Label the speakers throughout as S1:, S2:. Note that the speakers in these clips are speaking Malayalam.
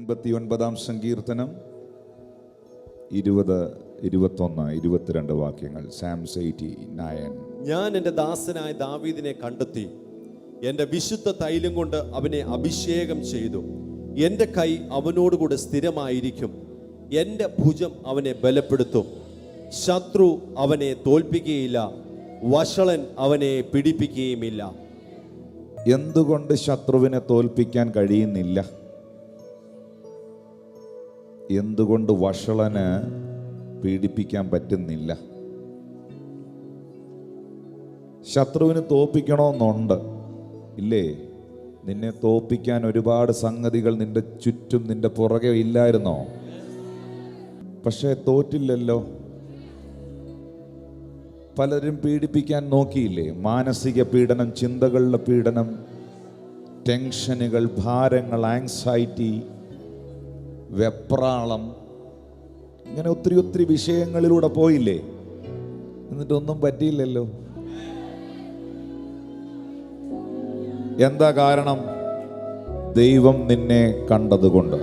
S1: 89 സങ്കീർത്തനം 20, 21, 22 വാക്യങ്ങൾ. Psalms 89.
S2: ഞാൻ എൻ്റെ ദാസനായ ദാവീദിനെ കണ്ടെത്തി, എൻ്റെ വിശുദ്ധ തൈലം കൊണ്ട് അവനെ അഭിഷേകം ചെയ്തു. എൻ്റെ കൈ അവനോടുകൂടെ സ്ഥിരമായിരിക്കും, എൻ്റെ ഭുജം അവനെ ബലപ്പെടുത്തും. ശത്രു അവനെ തോൽപ്പിക്കുകയില്ല, വഷളൻ അവനെ പിടിപ്പിക്കുകയുമില്ല.
S1: എന്തുകൊണ്ട് ശത്രുവിനെ തോൽപ്പിക്കാൻ കഴിയുന്നില്ല? എന്തുകൊണ്ട് വഷളന് പീഡിപ്പിക്കാൻ പറ്റുന്നില്ല? ശത്രുവിന് തോൽപ്പിക്കണമെന്നുണ്ട്, ഇല്ലേ? നിന്നെ തോൽപ്പിക്കാൻ ഒരുപാട് സംഗതികൾ നിന്റെ ചുറ്റും, നിന്റെ പുറകെ ഇല്ലായിരുന്നോ? പക്ഷേ തോറ്റില്ലല്ലോ. പലരും പീഡിപ്പിക്കാൻ നോക്കിയില്ലേ? മാനസിക പീഡനം, ചിന്തകളുടെ പീഡനം, ടെൻഷനുകൾ, ഭാരങ്ങൾ, ആങ്സൈറ്റി, വെപ്രാളം, ഇങ്ങനെ ഒത്തിരി ഒത്തിരി വിഷയങ്ങളിലൂടെ പോയില്ലേ? എന്നിട്ടൊന്നും പറ്റിയില്ലല്ലോ. എന്താ കാരണം? ദൈവം നിന്നെ കണ്ടതുകൊണ്ട്,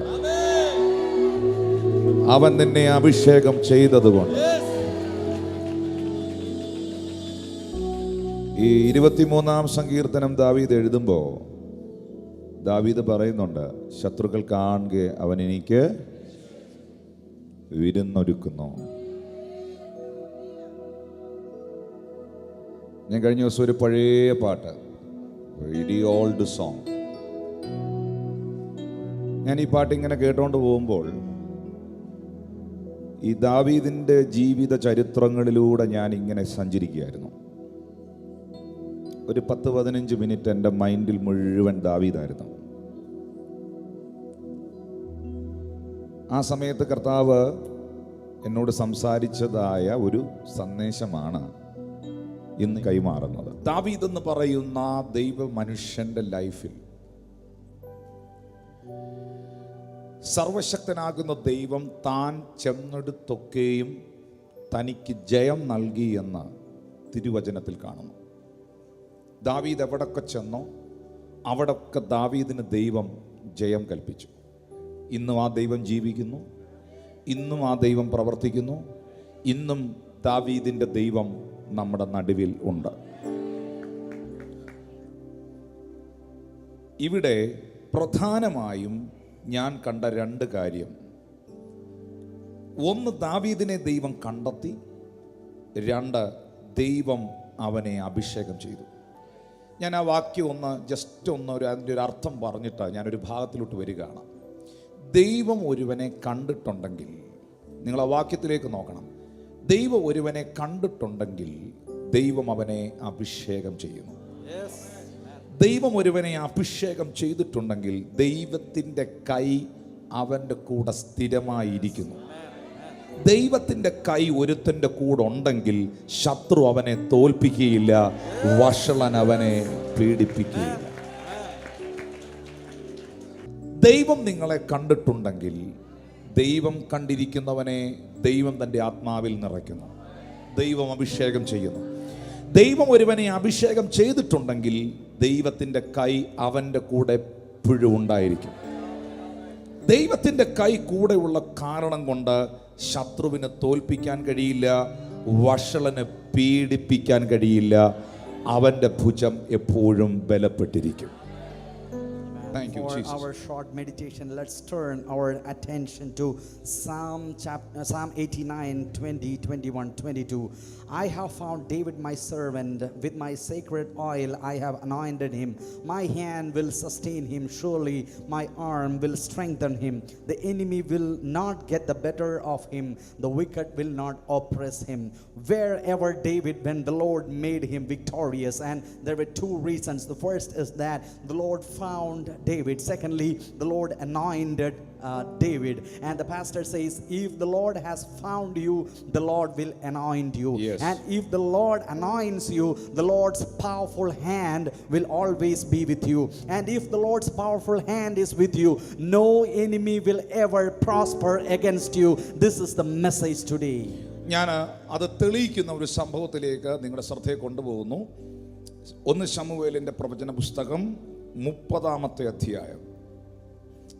S1: അവൻ നിന്നെ അഭിഷേകം ചെയ്തതുകൊണ്ട്. ഈ 23 സങ്കീർത്തനം ദാവീദ് എഴുതുമ്പോൾ ദാവീദ് പറയുന്നുണ്ട്, ശത്രുക്കൾ കാണുക അവൻ എനിക്ക് വിരുന്നൊരുക്കുന്നു. ഞാൻ കഴിഞ്ഞ ദിവസം ഒരു പഴയ പാട്ട്, വെരി ഓൾഡ് സോങ്, ഞാൻ ഈ പാട്ട് ഇങ്ങനെ കേട്ടോണ്ട് പോകുമ്പോൾ ഈ ദാവീദിന്റെ ജീവിത ചരിത്രങ്ങളിലൂടെ ഞാൻ ഇങ്ങനെ സഞ്ചരിക്കുകയായിരുന്നു. ഒരു 10-15 മിനിറ്റ് എൻ്റെ മൈൻഡിൽ മുഴുവൻ ദാവീദായിരുന്നു. ആ സമയത്ത് കർത്താവ് എന്നോട് സംസാരിച്ചതായ ഒരു സന്ദേശമാണ് ഇന്ന് കൈമാറുന്നത്. ദാവീദ് എന്ന് പറയുന്ന ദൈവ മനുഷ്യന്റെ ലൈഫിൽ സർവശക്തനാകുന്ന ദൈവം താൻ ചെന്നെടുത്തൊക്കെയും തനിക്ക് ജയം നൽകി എന്ന് തിരുവചനത്തിൽ കാണുന്നു. ദാവീദ് എവിടൊക്കെ ചെന്നോ അവിടൊക്കെ ദാവീദിന് ദൈവം ജയം കൽപ്പിച്ചു. ഇന്നും ആ ദൈവം ജീവിക്കുന്നു, ഇന്നും ആ ദൈവം പ്രവർത്തിക്കുന്നു, ഇന്നും ദാവീദിൻ്റെ ദൈവം നമ്മുടെ നടുവിൽ ഉണ്ട്. ഇവിടെ പ്രധാനമായും ഞാൻ കണ്ട 2 കാര്യം. ഒന്ന്, ദാവീദിനെ ദൈവം കണ്ടെത്തി. 2, ദൈവം അവനെ അഭിഷേകം ചെയ്തു. ഞാൻ ആ വാക്യം അതിൻ്റെ ഒരു അർത്ഥം പറഞ്ഞിട്ട് ഞാനൊരു ഭാഗത്തിലോട്ട് വരികയാണ്. ദൈവം ഒരുവനെ കണ്ടിട്ടുണ്ടെങ്കിൽ, നിങ്ങൾ ആ വാക്യത്തിലേക്ക് നോക്കണം. ദൈവം ഒരുവനെ കണ്ടിട്ടുണ്ടെങ്കിൽ ദൈവം അവനെ അഭിഷേകം ചെയ്യുന്നു. ദൈവം ഒരുവനെ അഭിഷേകം ചെയ്തിട്ടുണ്ടെങ്കിൽ ദൈവത്തിൻ്റെ കൈ അവൻ്റെ കൂടെ സ്ഥിരമായിരിക്കുന്നു. ദൈവത്തിൻ്റെ കൈ ഒരുത്തൻ്റെ കൂടെ ഉണ്ടെങ്കിൽ ശത്രു അവനെ തോൽപ്പിക്കുകയില്ല, വഷളൻ അവനെ പീഡിപ്പിക്കുകയില്ല. ദൈവം നിങ്ങളെ കണ്ടിട്ടുണ്ടെങ്കിൽ, ദൈവം കണ്ടിരിക്കുന്നവനെ ദൈവം തൻ്റെ ആത്മാവിൽ നിറയ്ക്കുന്നു, ദൈവം അഭിഷേകം ചെയ്യുന്നു. ദൈവം ഒരുവനെ അഭിഷേകം ചെയ്തിട്ടുണ്ടെങ്കിൽ ദൈവത്തിൻ്റെ കൈ അവൻ്റെ കൂടെ എപ്പോഴും ഉണ്ടായിരിക്കും. ദൈവത്തിൻ്റെ കൈ കൂടെയുള്ള കാരണം കൊണ്ട് ശത്രുവിനെ തോൽപ്പിക്കാൻ കഴിയില്ല, വഷളനെ പീഡിപ്പിക്കാൻ കഴിയില്ല. അവൻ്റെ ഭുജം എപ്പോഴും ബലപ്പെട്ടിരിക്കും. Thank you,
S3: For
S1: Jesus.
S3: our short meditation, let's turn our attention to Psalm 89, 20, 21, 22. I have found David my servant, with my sacred oil I have anointed him. My hand will sustain him, surely my arm will strengthen him. The enemy will not get the better of him, the wicked will not oppress him. Wherever David went, the Lord made him victorious. And there were 2 reasons. The first is that the Lord found David. Secondly, the Lord anointed David. And the pastor says, if the Lord has found you, the Lord will anoint you.
S1: Yes.
S3: And if the Lord anoints you, the Lord's powerful hand will always be with you. And if the Lord's powerful hand is with you, no enemy will ever prosper against you. This is the message today.
S1: ഞാൻ അത് തെളിയിക്കുന്ന ഒരു സംഭവത്തിലേക്ക് നിങ്ങളുടെ ശ്രദ്ധയെ കൊണ്ടുപോകുന്നു. 1 ശമൂവേലിൻ്റെ പ്രവചന പുസ്തകം 30-ാമത്തെ അധ്യായം.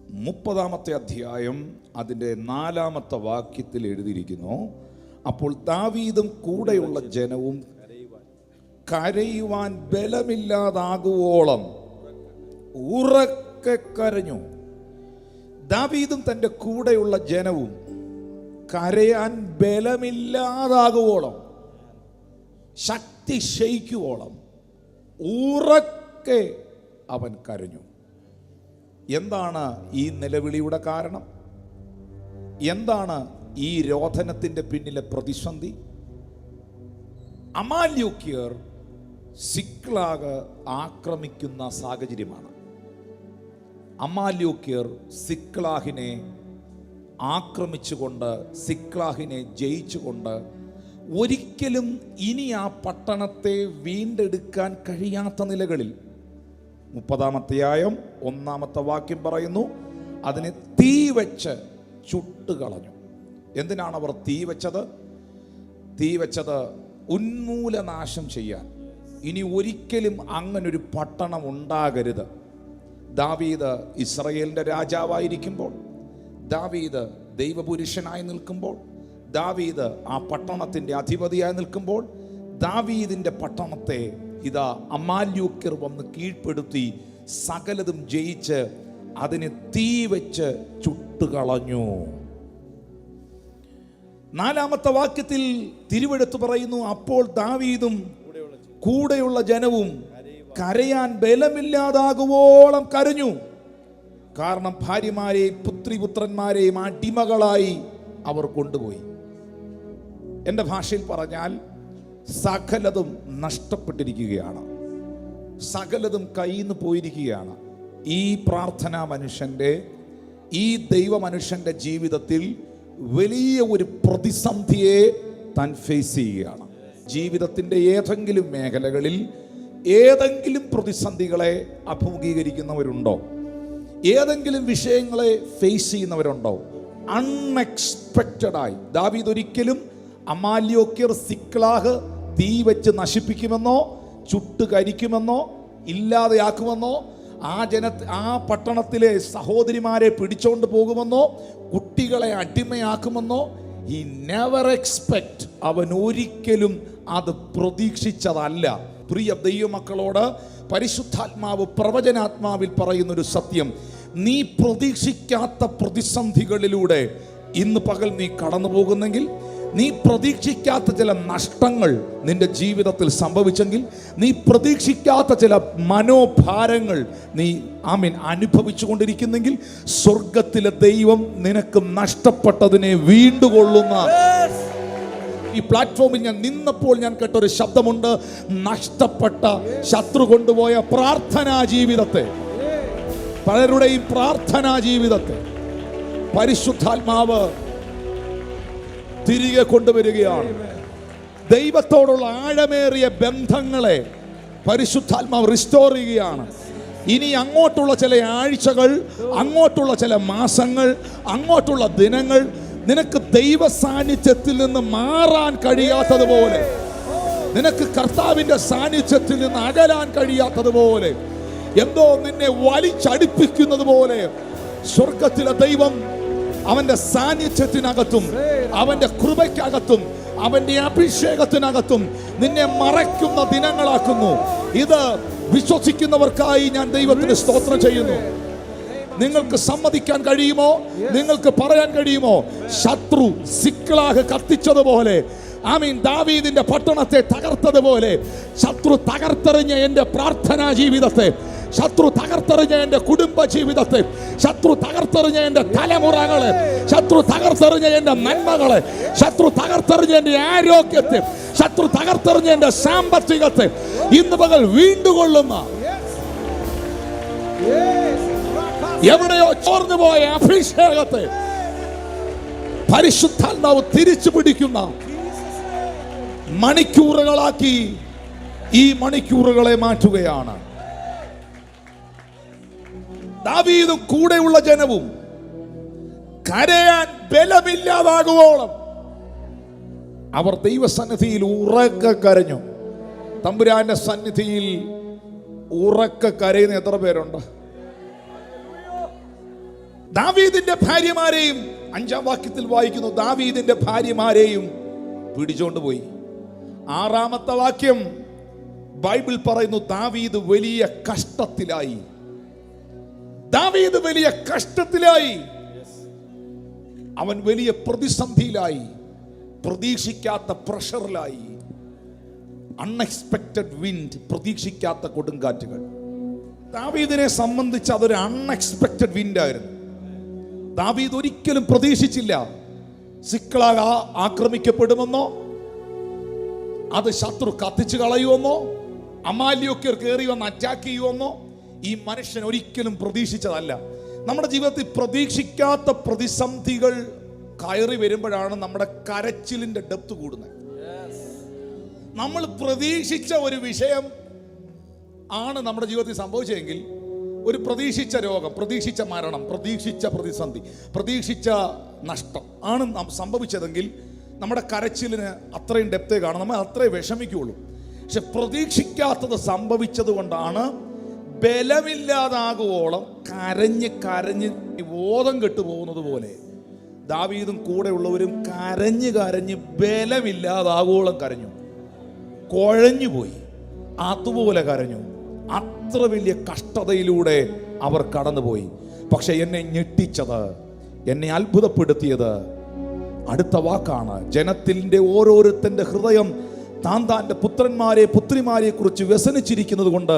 S1: 30-ാമത്തെ അധ്യായം അതിൻ്റെ 4-ാമത്തെ വാക്യത്തിൽ എഴുതിയിരിക്കുന്നു, അപ്പോൾ ദാവീദും കൂടെയുള്ള ജനവും കരയുവാൻ ബലമില്ലാതാകുവോളം ഉറക്കെ കരഞ്ഞു. ദാവീദും തൻ്റെ കൂടെയുള്ള ജനവും കരയാൻ ബലമില്ലാതാകുവോളം, ശക്തി ക്ഷയിക്കുവോളം ഉറക്കെ അവൻ കരഞ്ഞു. എന്താണ് ഈ നിലവിളിയുടെ കാരണം? എന്താണ് ഈ രോദനത്തിൻ്റെ പിന്നിലെ പ്രതിസന്ധി? അമാല്യോക്യർ സിക്ലാഗ് ആക്രമിക്കുന്ന സാഹചര്യമാണ്. അമാല്യോക്യർ സിക്ലാഹിനെ ആക്രമിച്ചുകൊണ്ട്, സിക്ലാഹിനെ ജയിച്ചുകൊണ്ട് ഒരിക്കലും ഇനി ആ പട്ടണത്തെ വീണ്ടെടുക്കാൻ കഴിയാത്ത നിലകളിൽ 30-ാമത്തെ അധ്യായം 1-ാമത്തെ വാക്യം പറയുന്നു, അതിനെ തീ വെച്ച് ചുട്ടുകളഞ്ഞു. എന്തിനാണ് അവർ തീ വെച്ചത്? തീ വെച്ചത് ഉന്മൂലനാശം ചെയ്യാൻ. ഇനി ഒരിക്കലും അങ്ങനൊരു പട്ടണം ഉണ്ടാകരുത്. ദാവീദ് ഇസ്രായേലിൻ്റെ രാജാവായിരിക്കുമ്പോൾ, ദാവീദ് ദൈവപുരുഷനായി നിൽക്കുമ്പോൾ, ദാവീദ് ആ പട്ടണത്തിൻ്റെ അധിപതിയായി നിൽക്കുമ്പോൾ, ദാവീദിൻ്റെ പട്ടണത്തെ ഇതാ അമാല്യോക്യർ വന്ന് കീഴ്പ്പെടുത്തി സകലതും ജയിച്ച് അതിനെ തീ വെച്ച് ചുട്ടുകളഞ്ഞു. 4-ാമത്തെ വാക്യത്തിൽ തിരുവെടുത്ത് പറയുന്നു, അപ്പോൾ ദാവീദും കൂടെയുള്ള ജനവും കരയാൻ ബലമില്ലാതാകുവോളം കരഞ്ഞു. കാരണം ഭാര്യമാരെയും പുത്രിപുത്രന്മാരെയും അടിമകളായി അവർ കൊണ്ടുപോയി. എൻ്റെ ഭാഷയിൽ പറഞ്ഞാൽ സകലതും നഷ്ടപ്പെട്ടിരിക്കുകയാണ്, സകലതും കയ്യിൽ നിന്ന് പോയിരിക്കുകയാണ്. ഈ പ്രാർത്ഥനാ മനുഷ്യൻ്റെ, ഈ ദൈവ മനുഷ്യൻ്റെ ജീവിതത്തിൽ വലിയ ഒരു പ്രതിസന്ധിയെ താൻ ഫേസ് ചെയ്യുകയാണ്. ജീവിതത്തിൻ്റെ ഏതെങ്കിലും മേഖലകളിൽ ഏതെങ്കിലും പ്രതിസന്ധികളെ അഭിമുഖീകരിക്കുന്നവരുണ്ടോ? ഏതെങ്കിലും വിഷയങ്ങളെ ഫേസ് ചെയ്യുന്നവരുണ്ടോ? അൺഎക്സ്പെക്റ്റഡായി ദാവീദ് ഒരിക്കലും അമാല്യോക്യർ സിക്ലാഗ് തീ വെച്ച് നശിപ്പിക്കുമെന്നോ ചുട്ടുകരിക്കുമെന്നോ ഇല്ലാതെയാക്കുമെന്നോ ആ പട്ടണത്തിലെ സഹോദരിമാരെ പിടിച്ചോണ്ട് പോകുമെന്നോ കുട്ടികളെ അടിമയാക്കുമെന്നോ he never expect, അവൻ ഒരിക്കലും അത് പ്രതീക്ഷിച്ചതല്ല. പ്രിയ ദൈവമക്കളോട് പരിശുദ്ധാത്മാവ് പ്രവചനാത്മാവിൽ പറയുന്നൊരു സത്യം, നീ പ്രതീക്ഷിക്കാത്ത പ്രതിസന്ധികളിലൂടെ ഇന്ന് പകൽ നീ കടന്നു പോകുന്നെങ്കിൽ, നീ പ്രതീക്ഷിക്കാത്ത ചില നഷ്ടങ്ങൾ നിന്റെ ജീവിതത്തിൽ സംഭവിച്ചെങ്കിൽ, നീ പ്രതീക്ഷിക്കാത്ത ചില മനോഭാരങ്ങൾ നീ അനുഭവിച്ചു കൊണ്ടിരിക്കുന്നെങ്കിൽ, സ്വർഗത്തിലെ ദൈവം നിനക്ക് നഷ്ടപ്പെട്ടതിനെ വീണ്ടുകൊള്ളുന്ന ഈ പ്ലാറ്റ്ഫോമിൽ ഞാൻ നിന്നപ്പോൾ ഞാൻ കേട്ടൊരു ശബ്ദമുണ്ട്, നഷ്ടപ്പെട്ട ശത്രു കൊണ്ടുപോയ പ്രാർത്ഥനാ ജീവിതത്തെ, പലരുടെയും പ്രാർത്ഥനാ ജീവിതത്തെ പരിശുദ്ധാത്മാവ് തിരികെ കൊണ്ടുവരികയാണ്. ദൈവത്തോടുള്ള ആഴമേറിയ ബന്ധങ്ങളെ പരിശുദ്ധാത്മാവ് റിസ്റ്റോർ ചെയ്യുകയാണ്. ഇനി അങ്ങോട്ടുള്ള ചില ആഴ്ചകൾ, അങ്ങോട്ടുള്ള ചില മാസങ്ങൾ, അങ്ങോട്ടുള്ള ദിനങ്ങൾ നിനക്ക് ദൈവ സാന്നിധ്യത്തിൽ നിന്ന് മാറാൻ കഴിയാത്തതുപോലെ, നിനക്ക് കർത്താവിൻ്റെ സാന്നിധ്യത്തിൽ നിന്ന് അകലാൻ കഴിയാത്തതുപോലെ, എന്തോ നിന്നെ വലിച്ചടിപ്പിക്കുന്നത് പോലെ സ്വർഗത്തിലെ ദൈവം അവന്റെ സാന്നിധ്യത്തിനകത്തും അവന്റെ കൃപയ്ക്കകത്തും അവന്റെ അഭിഷേകത്തിനകത്തും നിന്നെ മറയ്ക്കുന്ന ദിനങ്ങളാക്കുന്നു. ഇത് വിശ്വസിക്കുന്നവർക്കായി ഞാൻ ദൈവത്തിന് സ്തോത്രം ചെയ്യുന്നു. നിങ്ങൾക്ക് സമ്മതിക്കാൻ കഴിയുമോ? നിങ്ങൾക്ക് പറയാൻ കഴിയുമോ? ശത്രു സിക്ലാഗ് കത്തിച്ചതുപോലെ, ദാവീദിന്റെ പട്ടണത്തെ തകർത്തതുപോലെ, ശത്രു തകർത്തെറിഞ്ഞ എൻ്റെ പ്രാർത്ഥനാ ജീവിതത്തെ, ശത്രു തകർത്തെറിഞ്ഞ എൻ്റെ കുടുംബ ജീവിതത്തെ, ശത്രു തകർത്തെറിഞ്ഞ എൻ്റെ തലമുറകളെ, ശത്രു തകർത്തെറിഞ്ഞ എൻ്റെ നന്മകളെ, ശത്രു തകർത്തെറിഞ്ഞ എൻ്റെ ആരോഗ്യത്തെ, ശത്രു തകർത്തെറിഞ്ഞ എൻ്റെ സാമ്പത്തികത്തെ ഇന്ന് പകൽ വീണ്ടുകൊള്ളുന്ന, എവിടെയോ ചോർന്നു പോയ അഭിഷേകത്തെ പരിശുദ്ധാത്മാവ് തിരിച്ചു പിടിക്കുന്ന മണിക്കൂറുകളാക്കി ഈ മണിക്കൂറുകളെ മാറ്റുകയാണ്. ദാവീദും കൂടെയുള്ള ജനവും കരയാൻ ബലമില്ലാതാകുവോളം അവർ ദൈവസന്നിധിയിൽ ഉറക്കെ കരഞ്ഞു. തമ്പുരാന്റെ സന്നിധിയിൽ ഉറക്കെ കരയുന്ന എത്ര പേരുണ്ട്? ദാവീദിന്റെ ഭാര്യമാരെയും 5-ാം വാക്യത്തിൽ വായിക്കുന്നു, ദാവീദിന്റെ ഭാര്യമാരെയും പിടിച്ചോണ്ട് പോയി. 6-ാമത്തെ വാക്യം ബൈബിൾ പറയുന്നു, ദാവീദ് വലിയ കഷ്ടത്തിലായി. ദാവീദ് വലിയ കഷ്ടത്തിലായി, അവൻ വലിയ പ്രതിസന്ധിയിലായി, പ്രതീക്ഷിക്കാത്ത പ്രഷറിലായി. അൺഎക്സ്പെക്റ്റഡ് വിൻഡ്, പ്രതീക്ഷിക്കാത്ത കൊടുങ്കാറ്റുകൾ. ദാവീദിനെ സംബന്ധിച്ച് അതൊരു അൺഎക്സ്പെക്റ്റഡ് വിൻഡായിരുന്നു. ദാവീദ് ഒരിക്കലും പ്രതീക്ഷിച്ചില്ല സിക്ലാഗ് ആക്രമിക്കപ്പെടുമെന്നോ, അത് ശത്രു കത്തിച്ചു കളയുമെന്നോ, അമാല്യോക്യർ കയറി വന്ന് അറ്റാക്ക് ചെയ്യുമെന്നോ ഈ മനുഷ്യൻ ഒരിക്കലും പ്രതീക്ഷിച്ചതല്ല. നമ്മുടെ ജീവിതത്തിൽ പ്രതീക്ഷിക്കാത്ത പ്രതിസന്ധികൾ കയറി വരുമ്പോഴാണ് നമ്മുടെ കരച്ചിലിന്റെ ഡെപ്ത് കൂടുന്നത്. നമ്മൾ പ്രതീക്ഷിച്ച ഒരു വിഷയം ആണ് നമ്മുടെ ജീവിതത്തിൽ സംഭവിച്ചതെങ്കിൽ, ഒരു പ്രതീക്ഷിച്ച രോഗം, പ്രതീക്ഷിച്ച മരണം, പ്രതീക്ഷിച്ച പ്രതിസന്ധി, പ്രതീക്ഷിച്ച നഷ്ടം ആണ് സംഭവിച്ചതെങ്കിൽ നമ്മുടെ കരച്ചിലിന് അത്രയും ഡെപ്തേ കാണും, നമ്മൾ അത്രയും വിഷമിക്കുകയുള്ളൂ. പക്ഷെ പ്രതീക്ഷിക്കാത്തത് സംഭവിച്ചത് കൊണ്ടാണ് ബലമില്ലാതാകുവോളം കരഞ്ഞ് കരഞ്ഞ് ബോധം കെട്ടു പോകുന്നത് പോലെ ദാവീദും കൂടെയുള്ളവരും കരഞ്ഞ് കരഞ്ഞ് ബലമില്ലാതാകുവോളം കരഞ്ഞു, കുഴഞ്ഞുപോയി, അതുപോലെ കരഞ്ഞു. അത്ര വലിയ കഷ്ടതയിലൂടെ അവർ കടന്നുപോയി. പക്ഷെ എന്നെ ഞെട്ടിച്ചത്, എന്നെ അത്ഭുതപ്പെടുത്തിയത് അടുത്ത വാക്കാണ്. ജനത്തിന്റെ ഓരോരുത്തന്റെ ഹൃദയം താന്താന്റെ പുത്രന്മാരെ പുത്രിമാരെ കുറിച്ച് വ്യസനിച്ചിരിക്കുന്നത് കൊണ്ട്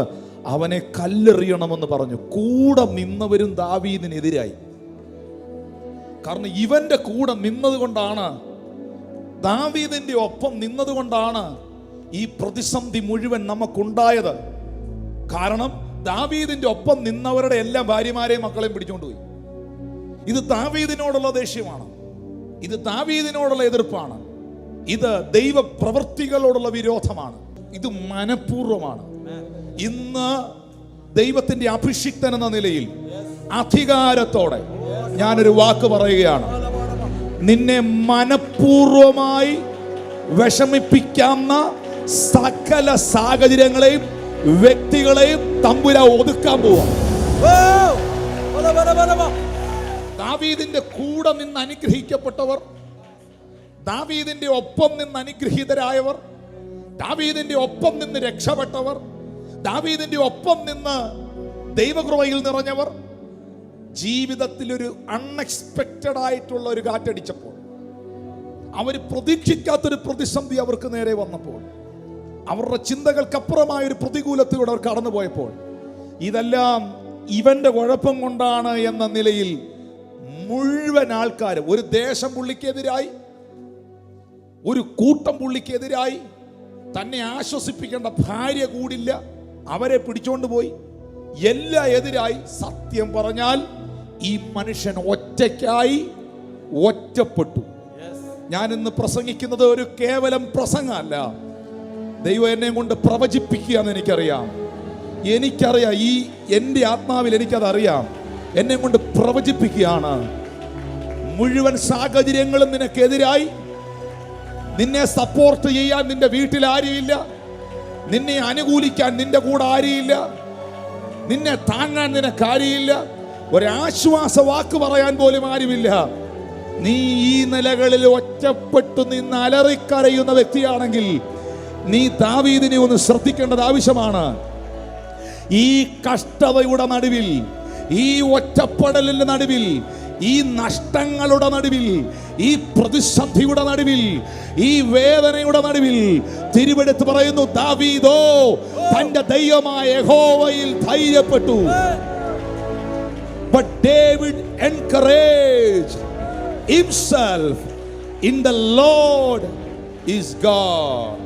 S1: അവനെ കല്ലെറിയണമെന്ന് പറഞ്ഞു. കൂടെ നിന്നവരും ദാവീദിനെതിരായി. കാരണം ഇവന്റെ കൂടെ നിന്നത് കൊണ്ടാണ്, ദാവീദിന്റെ ഒപ്പം നിന്നത് കൊണ്ടാണ് ഈ പ്രതിസന്ധി മുഴുവൻ നമുക്കുണ്ടായത്. കാരണം ദാവീദിന്റെ ഒപ്പം നിന്നവരുടെ എല്ലാ ഭാര്യമാരെയും മക്കളെയും പിടിച്ചുകൊണ്ടുപോയി. ഇത് ദാവീദിനോടുള്ള ദേഷ്യമാണ്, ഇത് ദാവീദിനോടുള്ള എതിർപ്പാണ്, ഇത് ദൈവ പ്രവൃത്തികളോടുള്ള വിരോധമാണ്, ഇത് മനഃപൂർവ്വമാണ്. ഇന്ന് ദൈവത്തിന്റെ അഭിഷിക്തൻ എന്ന നിലയിൽ അധികാരത്തോടെ ഞാനൊരു വാക്ക് പറയുകയാണ്. നിന്നെ മനഃപൂർവ്വമായി വിഷമിപ്പിക്കാവുന്ന സകല സാഹചര്യങ്ങളെയും വ്യക്തികളെയും തമ്പുരാൻ ഒതുക്കാൻ പോവാ. ദാവീദിന്റെ കൂടെ നിന്ന് അനുഗ്രഹിക്കപ്പെട്ടവർ, ദാവീദിന്റെ ഒപ്പം നിന്ന് അനുഗ്രഹീതരായവർ, ദാവീദിന്റെ ഒപ്പം നിന്ന് രക്ഷപ്പെട്ടവർ, ദാവീദിന്റെ ഒപ്പം നിന്ന് ദൈവകൃപയിൽ നിറഞ്ഞവർ, ജീവിതത്തിൽ ഒരു അൺഎക്സ്പെക്റ്റഡ് ആയിട്ടുള്ള ഒരു കാറ്റടിച്ചപ്പോൾ, അവർ പ്രതീക്ഷിക്കാത്തൊരു പ്രതിസന്ധി അവർക്ക് നേരെ വന്നപ്പോൾ, അവരുടെ ചിന്തകൾക്കപ്പുറമായ ഒരു പ്രതികൂലത്തിലൂടെ അവർ കടന്നുപോയപ്പോൾ, ഇതെല്ലാം ഇവന്റെ കുഴപ്പം കൊണ്ടാണ് എന്ന നിലയിൽ മുഴുവൻ ആൾക്കാരും, ഒരു ദേശം പുള്ളിക്കെതിരായി, ഒരു കൂട്ടം പുള്ളിക്കെതിരായി, തന്നെ ആശ്വസിപ്പിക്കേണ്ട ഭാര്യ കൂടില്ല, അവരെ പിടിച്ചോണ്ട് പോയി, എല്ലാം എതിരായി. സത്യം പറഞ്ഞാൽ ഈ മനുഷ്യൻ ഒറ്റയ്ക്കായി, ഒറ്റപ്പെട്ടു. ഞാൻ ഇന്ന് പ്രസംഗിക്കുന്നത് ഒരു കേവലം പ്രസംഗമല്ല, ദൈവം എന്നെ കൊണ്ട് പ്രവചിപ്പിക്കുകയെന്ന് എനിക്കറിയാം. ഈ എൻ്റെ ആത്മാവിൽ എനിക്കതറിയാം. എന്നെ കൊണ്ട് പ്രവചിപ്പിക്കുകയാണ്. മുഴുവൻ സാഹചര്യങ്ങളും നിനക്കെതിരായി, നിന്നെ സപ്പോർട്ട് ചെയ്യാൻ നിന്റെ വീട്ടിൽ ആരുമില്ല, നിന്നെ അനുകൂലിക്കാൻ നിന്റെ കൂടെ ആരുമില്ല, നിന്നെ താങ്ങാൻ നിനക്ക് ആരുമില്ല, ഒരാശ്വാസ വാക്ക് പറയാൻ പോലും ആരുമില്ല. നീ ഈ നിലകളിൽ ഒറ്റപ്പെട്ടു നിന്ന് അലറിക്കരയുന്ന വ്യക്തിയാണെങ്കിൽ നീ ദാവീദിനെ ഒന്ന് ശ്രദ്ധിക്കേണ്ടത് ആവശ്യമാണ്. ഈ കഷ്ടതയുടെ നടുവിൽ, ഈ ഒറ്റപ്പെടലിന്റെ നടുവിൽ, ഈ നഷ്ടങ്ങളുടെ നടുവിൽ, ഈ പ്രതിസന്ധിയുടെ നടുവിൽ, ഈ വേദനയുടെ നടുവിൽ തിരുവെടുത്ത് പറയുന്നു, ദാവീദോ തന്റെ ദൈവമായ യഹോവയിൽ ധൈര്യപ്പെട്ടു. But David encouraged himself in the Lord is God.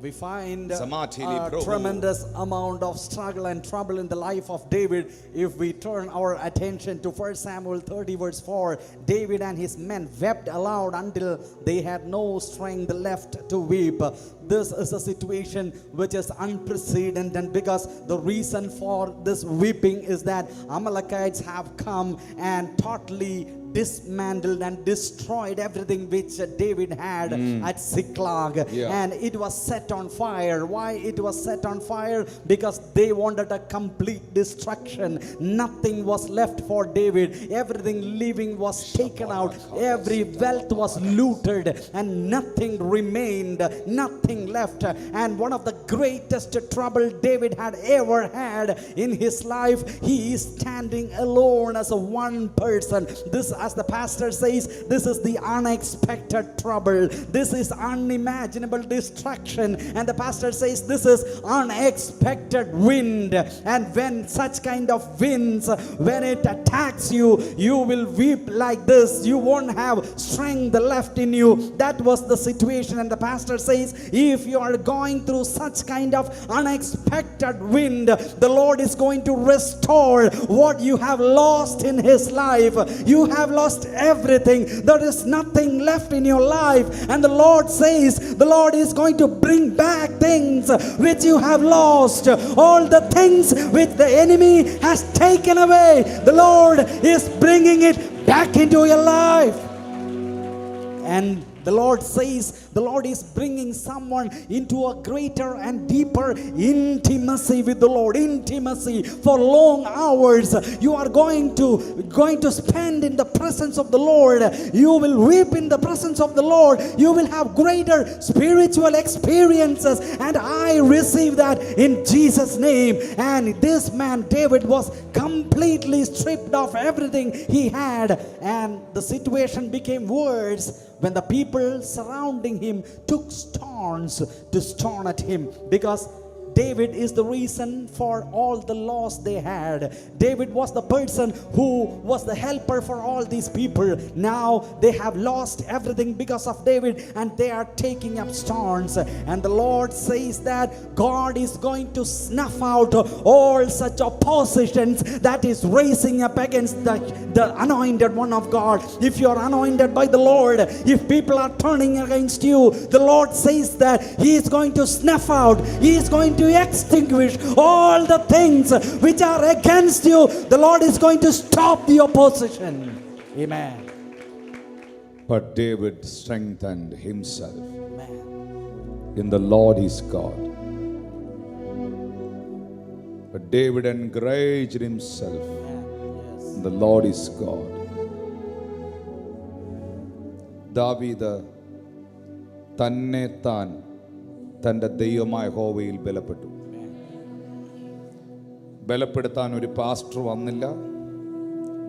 S3: We find a tremendous amount of struggle and trouble in the life of David if we turn our attention to 1 Samuel 30 verse 4. David and his men wept aloud until they had no strength left to weep. this is a situation which is unprecedented, and because the reason for this weeping is that Amalekites have come and totally dismantled and destroyed everything which David had at Ziklag.
S1: Yeah.
S3: And it was set on fire. Why it was set on fire? Because they wanted a complete destruction. Nothing was left for David. Everything living was taken out. Every wealth was looted and nothing remained, nothing left. And one of the greatest trouble David had ever had in his life, he is standing alone as a one person. This, as the pastor says, this is the unexpected trouble. This is unimaginable destruction. And the pastor says this is unexpected wind. And when such kind of winds, when it attacks you, you will weep like this. You won't have strength left in you. That was the situation. And the pastor says, if you are going through such kind of unexpected wind, the Lord is going to restore what you have lost in his life. You have lost everything. There is nothing left in your life. And the Lord says, the Lord is going to bring back things which you have lost. All the things which the enemy has taken away, the Lord is bringing it back into your life. And the Lord says, the Lord is bringing someone into a greater and deeper intimacy with the Lord. Intimacy for long hours. You are going to spend in the presence of the Lord. You will weep in the presence of the Lord. You will have greater spiritual experiences. And I receive that in Jesus' name. And this man David was completely stripped of everything he had. And the situation became worse when the people surrounding him took stones to stone at him, because David is the reason for all the loss they had. David was the person who was the helper for all these people. Now they have lost everything because of David, and they are taking up stones. And the Lord says that God is going to snuff out all such oppositions that is raising up against the anointed one of God. If you are anointed by the Lord, if people are turning against you, the Lord says that He is going to snuff out, He is going to extinguish all the things which are against you. The Lord is going to stop the opposition. Amen.
S1: But David strengthened himself
S3: Amen.
S1: in the Lord his God. But David encouraged himself
S3: Yes.
S1: in the Lord his God. ദാവീദ് തന്നെ താൻ തൻ്റെ ദൈവമായ യഹോവയിൽ ബലപ്പെട്ടു. ബലപ്പെടുത്താൻ ഒരു പാസ്റ്റർ വന്നില്ല,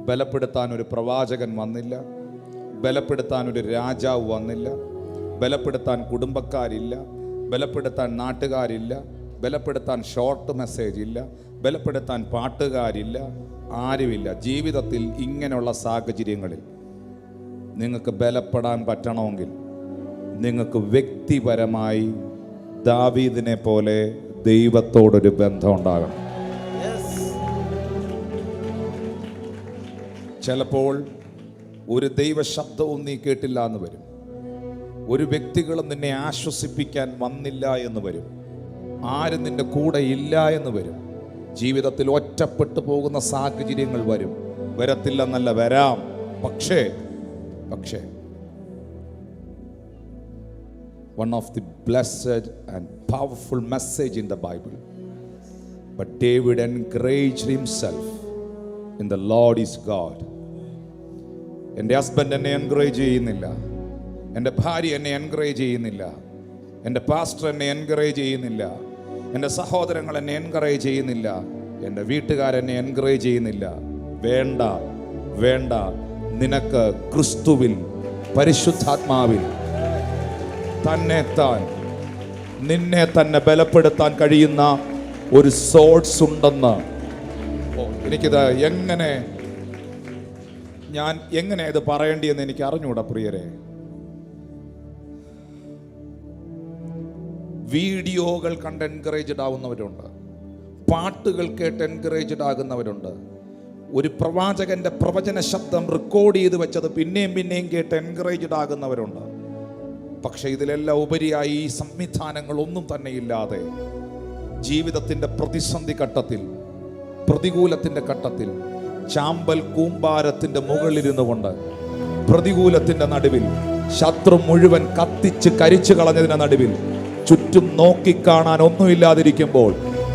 S1: ബലപ്പെടുത്താൻ ഒരു പ്രവാചകൻ വന്നില്ല, ബലപ്പെടുത്താൻ ഒരു രാജാവ് വന്നില്ല, ബലപ്പെടുത്താൻ കുടുംബക്കാരില്ല, ബലപ്പെടുത്താൻ നാട്ടുകാരില്ല, ബലപ്പെടുത്താൻ ഷോർട്ട് മെസ്സേജ് ഇല്ല, ബലപ്പെടുത്താൻ പാട്ടുകാരില്ല, ആരുമില്ല. ജീവിതത്തിൽ ഇങ്ങനെയുള്ള സാഹചര്യങ്ങളിൽ നിങ്ങൾക്ക് ബലപ്പെടാൻ പറ്റണമെങ്കിൽ നിങ്ങൾക്ക് വ്യക്തിപരമായി ദാവീദിനെ പോലെ ദൈവത്തോടൊരു ബന്ധം ഉണ്ടാകണം. ചിലപ്പോൾ ഒരു ദൈവ ശബ്ദവും നീ കേട്ടില്ല എന്ന് വരും. ഒരു വ്യക്തികളും നിന്നെ ആശ്വസിപ്പിക്കാൻ വന്നില്ല എന്ന് വരും. ആരും നിന്റെ കൂടെ ഇല്ല എന്ന് വരും. ജീവിതത്തിൽ ഒറ്റപ്പെട്ടു പോകുന്ന സാഹചര്യങ്ങൾ വരും. വരത്തില്ലെന്നല്ല, വരാം. പക്ഷേ one of the blessed and powerful message in the Bible. But David encouraged himself in the Lord is God. എൻ്റെ ഹസ്ബൻഡ് എന്നെ എൻകറേജ് ചെയ്യുന്നില്ല, എൻ്റെ ഭാര്യ എന്നെ എൻകറേജ് ചെയ്യുന്നില്ല, എൻ്റെ പാസ്റ്റർ എന്നെ എൻകറേജ് ചെയ്യുന്നില്ല, എൻ്റെ സഹോദരങ്ങൾ എന്നെ എൻകറേജ് ചെയ്യുന്നില്ല, എൻ്റെ വീട്ടുകാരെന്നെ എൻകറേജ് ചെയ്യുന്നില്ല. വേണ്ട വേണ്ട, നിനക്ക് ക്രിസ്തുവിൽ പരിശുദ്ധാത്മാവിൽ നിന്നെ തന്നെ ബലപ്പെടുത്താൻ കഴിയുന്ന ഒരു സോഴ്സ് ഉണ്ടെന്ന്. എനിക്കിത് ഞാൻ എങ്ങനെ ഇത് പറയേണ്ടിയെന്ന് എനിക്ക് അറിഞ്ഞൂടാ പ്രിയരെ. വീഡിയോകൾ കണ്ട് എൻകറേജ്ഡ് ആവുന്നവരുണ്ട്, പാട്ടുകൾ കേട്ട് എൻകറേജ്ഡ് ആകുന്നവരുണ്ട്, ഒരു പ്രവാചകന്റെ പ്രവചന ശബ്ദം റെക്കോർഡ് ചെയ്ത് വെച്ചത് പിന്നെയും കേട്ട് എൻകറേജ്ഡ് ആകുന്നവരുണ്ട്. പക്ഷെ ഇതിലെല്ലാം ഉപരിയായി ഈ സംവിധാനങ്ങളൊന്നും തന്നെ ഇല്ലാതെ ജീവിതത്തിൻ്റെ പ്രതിസന്ധി ഘട്ടത്തിൽ, പ്രതികൂലത്തിൻ്റെ ഘട്ടത്തിൽ ചാമ്പൽ കൂമ്പാരത്തിൻ്റെ മുകളിലിരുന്നു കൊണ്ട് പ്രതികൂലത്തിൻ്റെ നടുവിൽ, ശത്രു മുഴുവൻ കത്തിച്ച് കരിച്ചു കളഞ്ഞതിൻ്റെ നടുവിൽ, ചുറ്റും നോക്കിക്കാണാൻ ഒന്നുമില്ലാതിരിക്കുമ്പോൾ,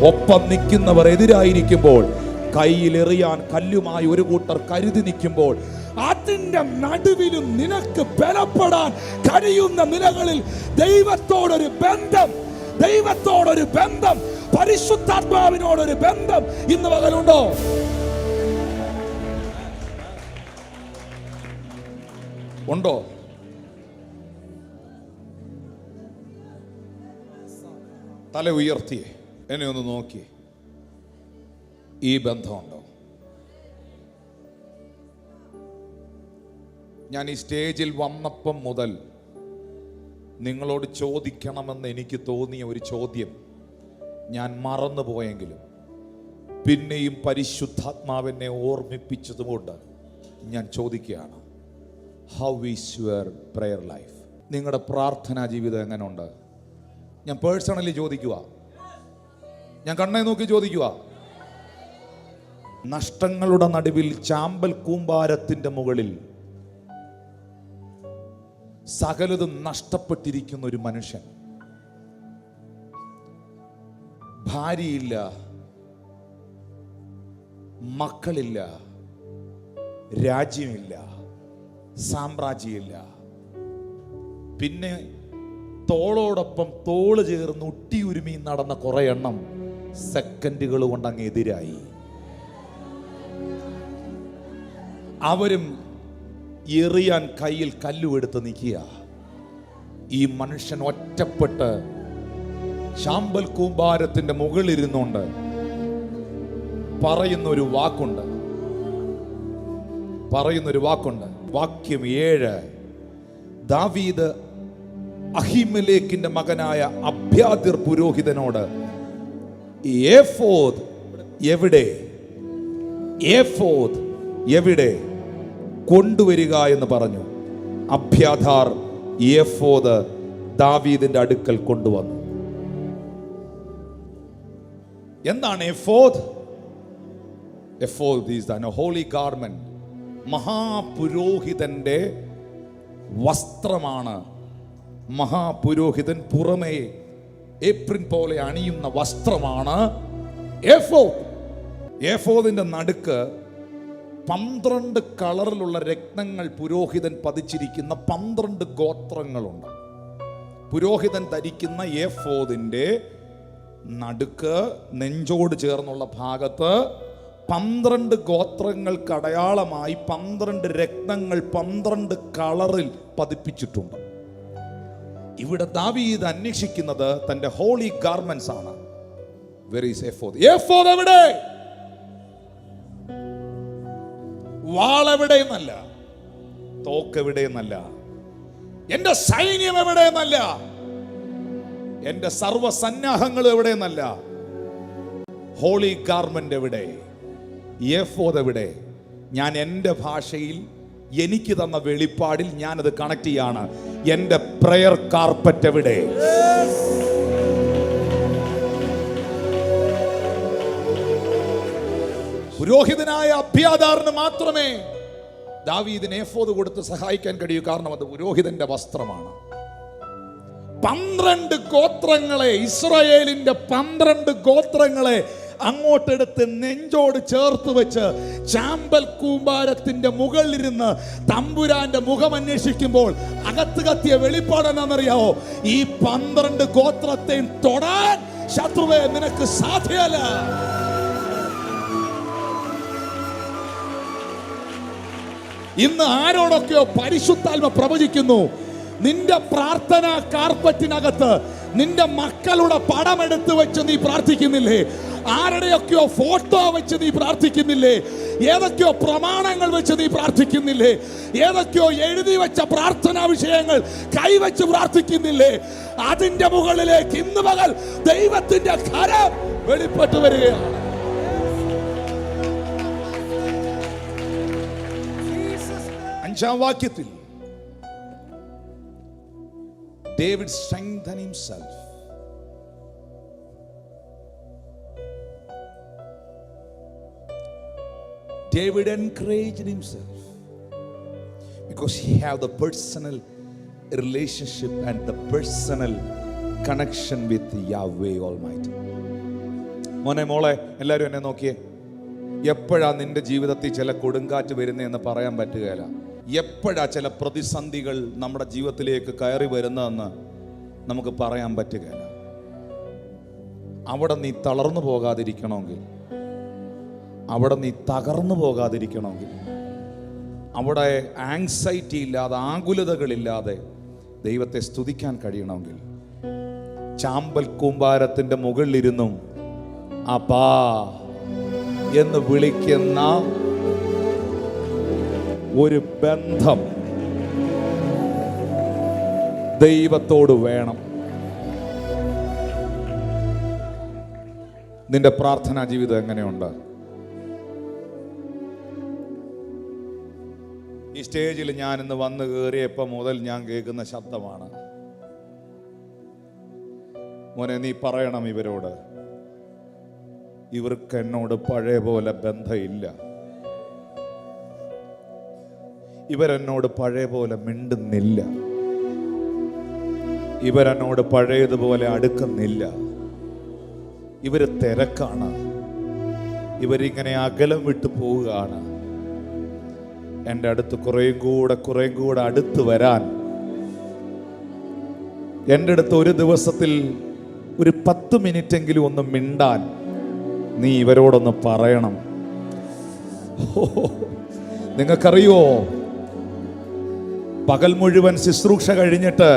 S1: ഒപ്പം നിൽക്കുന്നവർ എതിരായിരിക്കുമ്പോൾ, കയ്യിലെറിയാൻ കല്ലുമായി ഒരു കൂട്ടർ കരുതി നിൽക്കുമ്പോൾ, അതിന്റെ നടുവിലും നിനക്ക് ബലപ്പെടാൻ കഴിയുന്ന നിലകളിൽ ദൈവത്തോടൊരു ബന്ധം, പരിശുദ്ധാത്മാവിനോടൊരു ബന്ധം ഇന്ന് പകലുണ്ടോ? ഉണ്ടോ? തല ഉയർത്തിയേ, എന്നെ ഒന്ന് നോക്കിയേ. ഈ ബന്ധമുണ്ടോ? ഞാൻ ഈ സ്റ്റേജിൽ വന്നപ്പം മുതൽ നിങ്ങളോട് ചോദിക്കണമെന്ന് എനിക്ക് തോന്നിയ ഒരു ചോദ്യം ഞാൻ മറന്നുപോയെങ്കിലും പിന്നെയും പരിശുദ്ധാത്മാവിനെ ഓർമ്മിപ്പിച്ചതുകൊണ്ട് ഞാൻ ചോദിക്കുകയാണ്. How is your prayer life? നിങ്ങളുടെ പ്രാർത്ഥനാ ജീവിതം എങ്ങനെയുണ്ട്? ഞാൻ പേഴ്സണലി ചോദിക്കുക, ഞാൻ കണ്ണെ നോക്കി ചോദിക്കുക. നഷ്ടങ്ങളുടെ നടുവിൽ ചാമ്പൽ കൂമ്പാരത്തിൻ്റെ മുകളിൽ സകലതും നഷ്ടപ്പെട്ടിരിക്കുന്ന ഒരു മനുഷ്യൻ, ഭാര്യയില്ല, മക്കളില്ല, രാജ്യമില്ല, സാമ്രാജ്യമില്ല, പിന്നെ തോളോടൊപ്പം തോള് ചേർന്ന് ഉട്ടിയുരുമി നടന്ന കുറെ എണ്ണം സെക്കൻഡുകൾ കൊണ്ട് അങ്ങ് എതിരായി. അവരും എറിയാൻ കയ്യിൽ കല്ലുമെടുത്ത് നിൽക്കുക. ഈ മനുഷ്യൻ ഒറ്റപ്പെട്ട് ചാമ്പൽ കൂമ്പാരത്തിന്റെ മുകളിലിരുന്നുകൊണ്ട് പറയുന്നൊരു വാക്കുണ്ട്. വാക്യം 7. ദാവീദ് അഹിമേലെക്കിന്റെ മകനായ അബ്യാഥിർ പുരോഹിതനോട് ഏഫോദ് എവിടെ കൊണ്ടുവരിക എന്ന് പറഞ്ഞു. അബ്യാഥാർ ഏഫോദ് ദാവീദിന്റെ അടുക്കൽ കൊണ്ടുവന്നു. എന്താണ് എഫോദ്? എഫോദ് ഈസ് ദ ഹോളി ഗാർമെന്റ്. മഹാപുരോഹിതന്റെ വസ്ത്രമാണ്. മഹാപുരോഹിതൻ പുറമേ ഏപ്രിൻ പോലെ അണിയുന്ന വസ്ത്രമാണ് എഫോദ്. എഫോദിന്റെ നടുക്ക് 12 കളറിലുള്ള രത്നങ്ങൾ പുരോഹിതൻ പതിച്ചിരിക്കുന്ന 12 ഗോത്രങ്ങളുണ്ട്. പുരോഹിതൻ ധരിക്കുന്ന എഫോദിന്റെ നടുക്ക് നെഞ്ചോട് ചേർന്നുള്ള ഭാഗത്ത് 12 ഗോത്രങ്ങൾക്ക് അടയാളമായി 12 രത്നങ്ങൾ 12 കളറിൽ പതിപ്പിച്ചിട്ടുണ്ട്. ഇവിടെ ദാവീദ് അന്വേഷിക്കുന്നത് തന്റെ ഹോളി ഗാർമെന്റ്സ് ആണ്. Where is എഫോദ്? എഫോദ് എവിടെ? വാളെവിടെയെന്നല്ല, തോക്കെവിടെയെന്നല്ല, എന്റെ സൈന്യം എവിടെയെന്നല്ല, എന്റെ സർവസന്നാഹങ്ങൾ എവിടെയെന്നല്ല. ഹോളി ഗാർമെന്റ് എവിടെ? എഫോദ് എവിടെ? ഞാൻ എൻ്റെ ഭാഷയിൽ എനിക്ക് തന്ന വെളിപ്പാടിൽ ഞാനത് കണക്ട് ചെയ്യാണ്. എൻ്റെ പ്രയർ കാർപ്പറ്റ് എവിടെ? പുരോഹിതനായ അബ്യാഥാറിന് മാത്രമേ ദാവീദിന് എഫോദ് കൊടുത്ത് സഹായിക്കാൻ കഴിയൂ. കാരണം അത് പുരോഹിതന്റെ വസ്ത്രമാണ്. 12 ഗോത്രങ്ങളെ, ഇസ്രായേലിന്റെ 12 ഗോത്രങ്ങളെ അങ്ങോട്ടെടുത്ത് നെഞ്ചോട് ചേർത്ത് വെച്ച് ചാമ്പൽ കൂമ്പാരത്തിന്റെ മുകളിലിരുന്ന് തമ്പുരാന്റെ മുഖം അന്വേഷിക്കുമ്പോൾ അകത്ത് കത്തിയ വെളിപ്പാടെന്നറിയാവോ? ഈ 12 ഗോത്രത്തെയും തൊടാൻ ശത്രുവേ നിനക്ക് സാധ്യമല്ല. ഇന്ന് ആരോടൊക്കെയോ പരിശുദ്ധാത്മ പ്രവചിക്കുന്നു. നിന്റെ പ്രാർത്ഥനാ കാർപ്പറ്റിനകത്ത് നിന്റെ മക്കളുടെ പടമെടുത്ത് വെച്ച് നീ പ്രാർത്ഥിക്കുന്നില്ലേ? ആരുടെയൊക്കെയോ ഫോട്ടോ വെച്ച് നീ പ്രാർത്ഥിക്കുന്നില്ലേ? ഏതൊക്കെയോ പ്രമാണങ്ങൾ വെച്ച് നീ പ്രാർത്ഥിക്കുന്നില്ലേ? ഏതൊക്കെയോ എഴുതി വെച്ച പ്രാർത്ഥനാ വിഷയങ്ങൾ കൈവച്ച് പ്രാർത്ഥിക്കുന്നില്ലേ? അതിന്റെ മുകളിലേക്ക് ഇന്ന് പകൽ ദൈവത്തിന്റെ കരം വെളിപ്പെട്ടു വരികയാണ്. അഞ്ചാം വാക്യത്തിൽ David strengthened himself. David encouraged himself because he had the personal relationship and the personal connection with Yahweh Almighty. മോനെ മോളെ എല്ലാവരും എന്നെ നോക്കിയേ. എപ്പോഴാ നിന്റെ ജീവിതത്തിൽ ചില കൊടുങ്കാറ്റ് വരുന്നതെന്ന് പറയാൻ പറ്റുകയില്ല. എപ്പോഴാ ചില പ്രതിസന്ധികൾ നമ്മുടെ ജീവിതത്തിലേക്ക് കയറി വരുന്നതെന്ന് നമുക്ക് പറയാൻ പറ്റുകയില്ല. അവിടെ നീ തളർന്നു പോകാതിരിക്കണമെങ്കിൽ, അവിടെ നീ തകർന്നു പോകാതിരിക്കണമെങ്കിൽ, അവിടെ ആങ്സൈറ്റി ഇല്ലാതെ, ആകുലതകളില്ലാതെ ദൈവത്തെ സ്തുതിക്കാൻ കഴിയണമെങ്കിൽ, ചാമ്പൽ കൂമ്പാരത്തിൻ്റെ മുകളിലിരുന്നും അപ്പാ എന്ന് വിളിക്കുന്ന ഒരു ബന്ധം ദൈവത്തോട് വേണം. നിന്റെ പ്രാർത്ഥനാ ജീവിതം എങ്ങനെയുണ്ട്? ഈ സ്റ്റേജിൽ ഞാൻ ഇന്ന് വന്ന് കയറിയപ്പോൾ മുതൽ ഞാൻ കേൾക്കുന്ന ശബ്ദമാണ്, മോനെ നീ പറയണം ഇവരോട്, ഇവർക്ക് എന്നോട് പഴയ പോലെ ബന്ധമില്ല, ഇവരെന്നോട് പഴയ പോലെ മിണ്ടുന്നില്ല, ഇവരെന്നോട് പഴയതുപോലെ അടുക്കുന്നില്ല, ഇവര് തിരക്കാണ്, ഇവരിങ്ങനെ അകലം വിട്ടു പോവുകയാണ്. എൻ്റെ അടുത്ത് കുറേയും കൂടെ അടുത്ത് വരാൻ, എൻ്റെ അടുത്ത് ഒരു ദിവസത്തിൽ ഒരു 10 മിനിറ്റെങ്കിലും ഒന്ന് മിണ്ടാൻ നീ ഇവരോടൊന്ന് പറയണം. നിങ്ങൾക്കറിയോ, പകൽ മുഴുവൻ ശുശ്രൂഷ കഴിഞ്ഞിട്ട്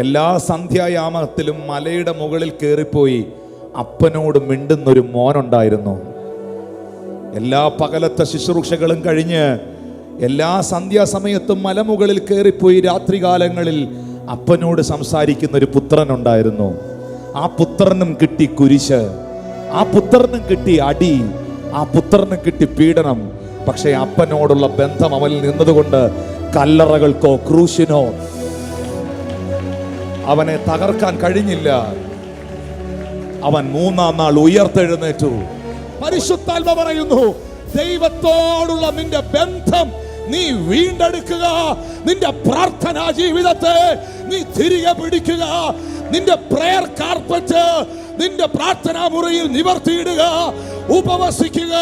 S1: എല്ലാ സന്ധ്യായാമത്തിലും മലയുടെ മുകളിൽ കയറിപ്പോയി അപ്പനോട് മിണ്ടുന്നൊരു മോനുണ്ടായിരുന്നു. എല്ലാ പകലത്തെ ശുശ്രൂഷകളും കഴിഞ്ഞ് എല്ലാ സന്ധ്യാസമയത്തും മലമുകളിൽ കയറിപ്പോയി രാത്രികാലങ്ങളിൽ അപ്പനോട് സംസാരിക്കുന്ന ഒരു പുത്രനുണ്ടായിരുന്നു. ആ പുത്രനും കിട്ടി കുരിശ്, ആ പുത്രനും കിട്ടി അടി, ആ പുത്രനും കിട്ടി പീഡനം. പക്ഷേ അപ്പനോടുള്ള ബന്ധം അവനിൽ നിന്നതുകൊണ്ട് കല്ലറകൾക്കോ ക്രൂശിനോ അവനെ തകർക്കാൻ കഴിഞ്ഞില്ല. അവൻ 3-ാം നാൾ ഉയർത്തെഴുന്നേറ്റു. പരിശുദ്ധാത്മ പറയുന്നു, ദൈവത്തോടുള്ള നിന്റെ ബന്ധം നീ വീണ്ടെടുക്കുക. നിന്റെ പ്രാർത്ഥനാ ജീവിതത്തെ നീ തിരികെ പിടിക്കുക. നിന്റെ പ്രയർ കാർപ്പറ്റ് നിന്റെ പ്രാർത്ഥനാ മുറിയിൽ നിവർത്തിയിടുക. ഉപവസിക്കുക,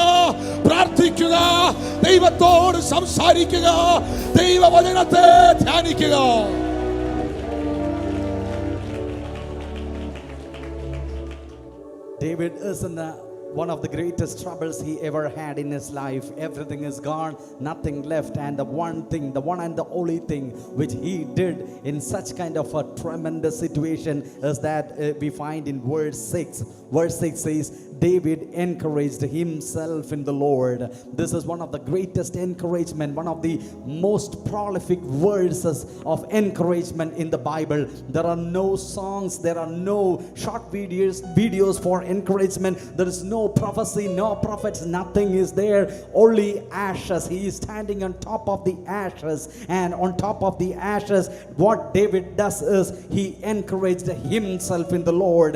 S1: പ്രാർത്ഥിക്കുക, ദൈവത്തോട് സംസാരിക്കുക, ദൈവവചനത്തെ ധ്യാനിക്കുക.
S3: David is in one of the greatest troubles he ever had in his life. Everything is gone, nothing left, and the one and the only thing which he did in such kind of a tremendous situation is that we find in verse 6. Verse 6 says, David encouraged himself in the Lord. This is one of the greatest encouragement, one of the most prolific verses of encouragement in the Bible. There are no songs, there are no short videos for encouragement. There is no prophecy, no prophets, nothing is there, only ashes. He is standing on top of the ashes, and on top of the ashes what David does is he encouraged himself in the Lord.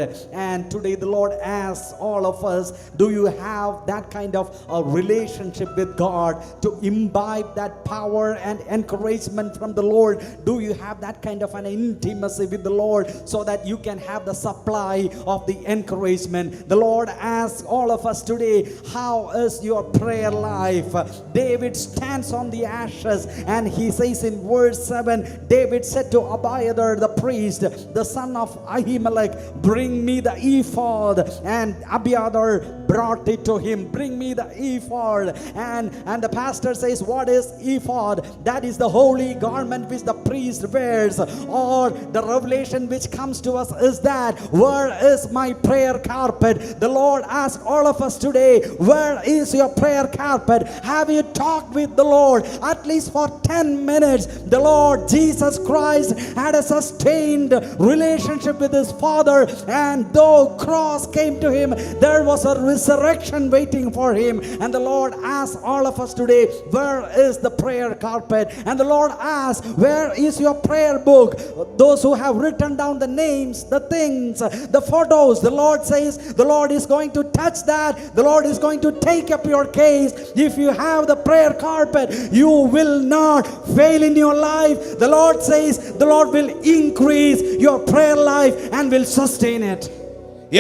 S3: And today the Lord asks all of us, do you have that kind of a relationship with God to imbibe that power and encouragement from the Lord? Do you have that kind of an intimacy with the Lord so that you can have the supply of the encouragement? The Lord asks all of us today, how is your prayer life? David stands on the ashes, and he says in verse 7, David said to Abiathar the priest, the son of Ahimelech, bring me the ephod. And Abiathar brought it to him. Bring me the ephod. And the pastor says, what is ephod? That is the holy garment which the priest wears. Or the revelation which comes to us is that, where is my prayer carpet? The Lord asks all of us today, where is your prayer carpet? Have you talked with the Lord at least for 10 minutes? The Lord Jesus Christ had a sustained relationship with his Father, and though cross came to him, there was a resurrection waiting for him. And the Lord asks all of us today, where is the prayer carpet? And the Lord asks, where is your prayer book? Those who have written down the names, the things, the photos, the Lord says the Lord is going to touch that. The Lord is going to take up your case. If you have the prayer carpet, you will not fail in your life. The Lord says the Lord will increase your prayer life and will sustain it.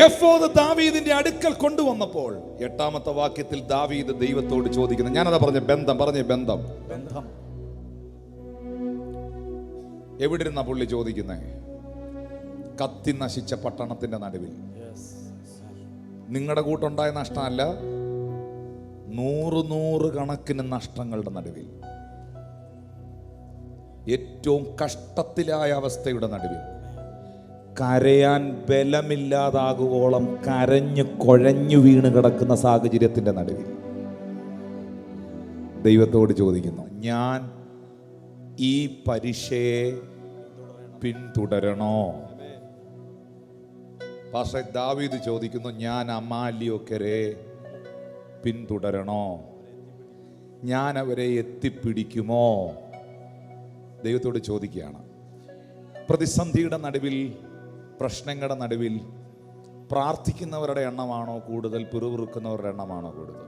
S1: എഫോദ് ദാവീദിന്റെ അടുക്കൽ കൊണ്ടുവന്നപ്പോൾ 8ാമത്തെ വാക്യത്തിൽ ദാവീദ് ദൈവത്തോട് ചോദിക്കുന്നു. ഞാനതാ പറഞ്ഞ ബന്ധം എവിടെ ഇരുന്നാ പുള്ളി ചോദിക്കുന്നേ? കത്തി നശിച്ച പട്ടണത്തിന്റെ നടുവിൽ. നിങ്ങളുടെ കൂട്ടുണ്ടായ നഷ്ടമല്ല, 100 കണക്കിന് നഷ്ടങ്ങളുടെ നടുവിൽ, ഏറ്റവും കഷ്ടത്തിലായ അവസ്ഥയുടെ നടുവിൽ, കരയാൻ ബലമില്ലാതാകുവോളം കരഞ്ഞു കുഴഞ്ഞു വീണ് കിടക്കുന്ന സാഹചര്യത്തിന്റെ നടുവിൽ ദൈവത്തോട് ചോദിക്കുന്നു, ഞാൻ ഈ പരീക്ഷയെ പിന്തുടരണോ? പക്ഷേ ദാവീദ് ചോദിക്കുന്നു, ഞാൻ അമാല്യക്കരെ പിന്തുടരണോ? ഞാൻ അവരെ എത്തിപ്പിടിക്കുമോ? ദൈവത്തോട് ചോദിക്കുകയാണ്. പ്രതിസന്ധിയുടെ നടുവിൽ, പ്രശ്നങ്ങളുടെ നടുവിൽ പ്രാർത്ഥിക്കുന്നവരുടെ എണ്ണമാണോ കൂടുതൽ, പിറുപിറുക്കുന്നവരുടെ എണ്ണമാണോ കൂടുതൽ?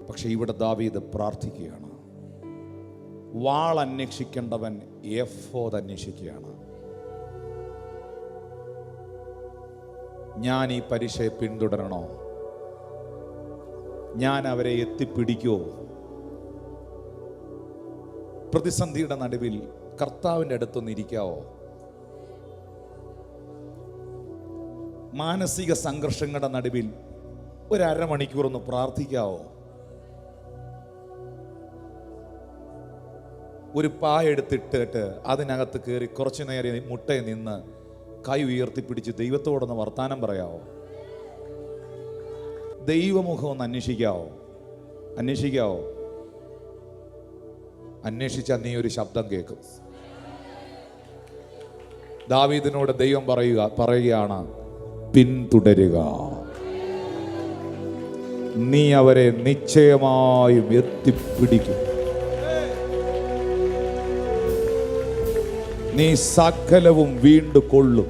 S1: പക്ഷെ ഇവിടെ ദാവീദ് പ്രാർത്ഥിക്കുകയാണ്. വാൾ അന്വേഷിക്കേണ്ടവൻ എഫോദ് അന്വേഷിക്കുകയാണ്. ഞാൻ ഈ പരീക്ഷയെ പിന്തുടരണോ? ഞാൻ അവരെ എത്തിപ്പിടിക്കോ? പ്രതിസന്ധിയുടെ നടുവിൽ കർത്താവിൻ്റെ അടുത്തൊന്ന് ഇരിക്കാവോ? മാനസിക സംഘർഷങ്ങളുടെ നടുവിൽ ഒരു അരമണിക്കൂർ ഒന്ന് പ്രാർത്ഥിക്കാവോ? ഒരു പായ എടുത്തിട്ടിട്ട് അതിനകത്ത് കയറി കുറച്ചു നേരം മുട്ടയെ നിന്ന് കൈ ഉയർത്തിപ്പിടിച്ച് ദൈവത്തോടൊന്ന് വർത്താനം പറയാവോ? ദൈവമുഖം ഒന്ന് അന്വേഷിക്കാവോ? അന്വേഷിച്ചാൽ നീ ഒരു ശബ്ദം കേൾക്കും. ദാവീദിനോട് ദൈവം പറയുകയാണ്, പിന്തുടരുക, നീ അവരെ നിശ്ചയമായും എത്തിപ്പിടിക്കും. നീ സകലവും വീണ്ടും കൊള്ളും.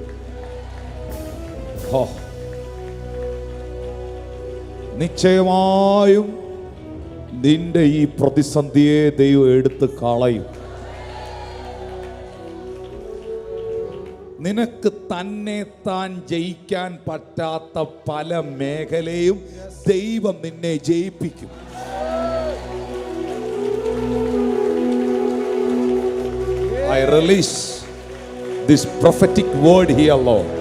S1: നിശ്ചയമായും നിന്റെ ഈ പ്രതിസന്ധിയെ ദൈവം എടുത്ത് കളയും. നിനക്ക് തന്നെ താൻ ജയിക്കാൻ പറ്റാത്ത പല മേഖലയും ദൈവം നിന്നെ ജയിപ്പിക്കും. I release this prophetic word here, Lord.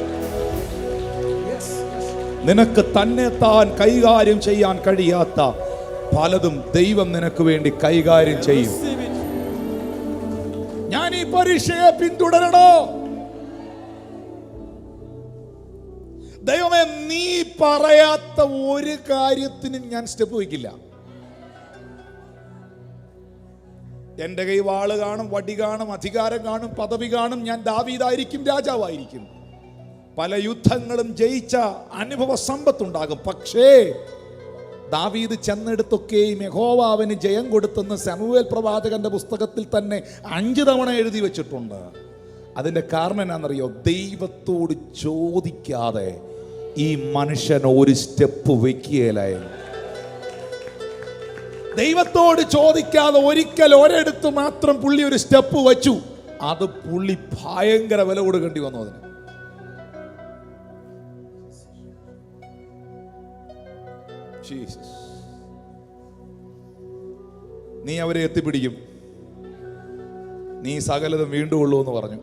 S1: നിനക്ക് തന്നെ താൻ കൈകാര്യം ചെയ്യാൻ കഴിയാത്ത പലതും ദൈവം നിനക്ക് വേണ്ടി കൈകാര്യം ചെയ്യും. ഞാൻ ഈ പരീക്ഷയെ പിന്തുടരണോ? ദൈവമേ, നീ പറയാത്ത ഒരു കാര്യത്തിനും ഞാൻ സ്റ്റെപ്പ് വയ്ക്കില്ല. എൻ്റെ കൈ വാള് കാണും, വടി കാണും, അധികാരം കാണും, പദവി കാണും. ഞാൻ ദാവീദായിരിക്കും, രാജാവായിരിക്കും. പല യുദ്ധങ്ങളും ജയിച്ച അനുഭവ സമ്പത്തുണ്ടാകും. പക്ഷേ ദാവീദ് ചെന്നെടുത്തൊക്കെയും യഹോവ അവന് ജയം കൊടുത്തെന്ന് ശമൂവേൽ പ്രവാചകന്റെ പുസ്തകത്തിൽ തന്നെ 5 തവണ എഴുതി വെച്ചിട്ടുണ്ട്. അതിൻ്റെ കാരണം എന്നാണെന്നറിയോ? ദൈവത്തോട് ചോദിക്കാതെ ഈ മനുഷ്യൻ ഒരു സ്റ്റെപ്പ് വെക്കുകയില്ലായിരുന്നു. ദൈവത്തോട് ചോദിക്കാതെ ഒരിടത്ത് മാത്രം പുള്ളി ഒരു സ്റ്റെപ്പ് വെച്ചു. അത് പുള്ളി ഭയങ്കര വില കൊടുക്കേണ്ടി വന്നു. അതിന് നീ അവരെ എത്തിപ്പിടിക്കും, നീ സകലതും വീണ്ടും ഉള്ളൂ എന്ന് പറഞ്ഞു.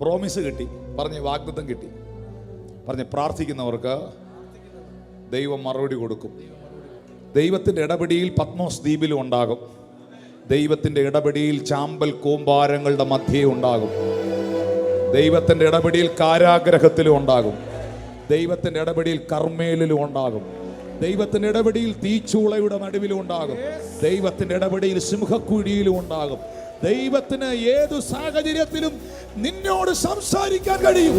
S1: പ്രോമിസ് കിട്ടി, പറഞ്ഞ് വാഗ്ദത്തം കിട്ടി, പറഞ്ഞ് പ്രാർത്ഥിക്കുന്നവർക്ക് ദൈവം മറുപടി കൊടുക്കും. ദൈവത്തിൻ്റെ ഇടപെടിയിൽ പത്മോസ് ദ്വീപിലും ഉണ്ടാകും. ദൈവത്തിൻ്റെ ഇടപെടിയിൽ ചാമ്പൽ കൂമ്പാരങ്ങളുടെ മധ്യേ ഉണ്ടാകും. ദൈവത്തിൻ്റെ ഇടപെടിയിൽ കാരാഗ്രഹത്തിലും ഉണ്ടാകും. ദൈവത്തിൻ്റെ ഇടപെടിയിൽ കർമ്മേലിലും ഉണ്ടാകും. ദൈവത്തിൻ്റെ ഇടപെടിയിൽ തീച്ചൂളയുടെ നടുവിലും ഉണ്ടാകും. ദൈവത്തിൻ്റെ ഇടപെടിയിൽ സിംഹക്കുഴിയിലും ഉണ്ടാകും. ദൈവത്തിന് ഏതു സാഹചര്യത്തിലും നിന്നോട് സംസാരിക്കാൻ കഴിയും.